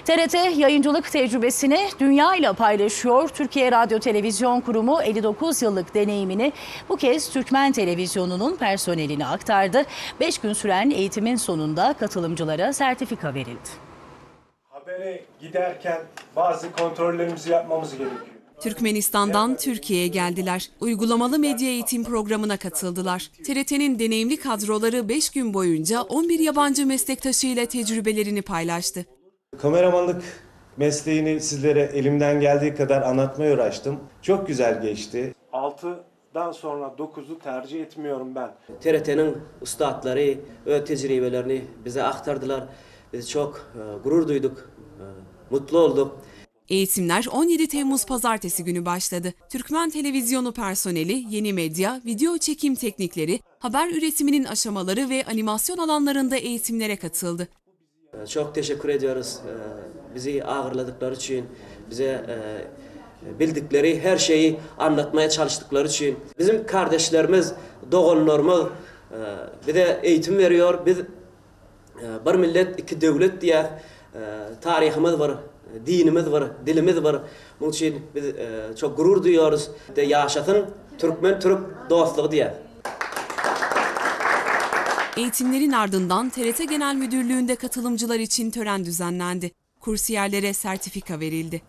TRT yayıncılık tecrübesini dünya ile paylaşıyor. Türkiye Radyo Televizyon Kurumu 59 yıllık deneyimini bu kez Türkmen Televizyonu'nun personeline aktardı. 5 gün süren eğitimin sonunda katılımcılara sertifika verildi. Habere giderken bazı kontrollerimizi yapmamız gerekiyor. Türkmenistan'dan Türkiye'ye geldiler. Uygulamalı medya eğitim programına katıldılar. TRT'nin deneyimli kadroları 5 gün boyunca 11 yabancı meslektaşıyla tecrübelerini paylaştı. Kameramanlık mesleğini sizlere elimden geldiği kadar anlatmaya uğraştım. Çok güzel geçti. 6'dan sonra 9'u tercih etmiyorum ben. TRT'nin üstadları ve tecrübelerini bize aktardılar. Biz çok gurur duyduk, mutlu olduk. Eğitimler 17 Temmuz Pazartesi günü başladı. Türkmen Televizyonu personeli yeni medya, video çekim teknikleri, haber üretiminin aşamaları ve animasyon alanlarında eğitimlere katıldı. Çok teşekkür ediyoruz bizi ağırladıkları için, bize bildikleri her şeyi anlatmaya çalıştıkları için. Bizim kardeşlerimiz, doğanlarımız bir de eğitim veriyor. Biz bir millet, iki devlet diye tarihimiz var, dinimiz var, dilimiz var. Bunun için biz çok gurur duyuyoruz. Yaşasın Türkmen-Türk dostluğu diye. Eğitimlerin ardından TRT Genel Müdürlüğü'nde katılımcılar için tören düzenlendi. Kursiyerlere sertifika verildi.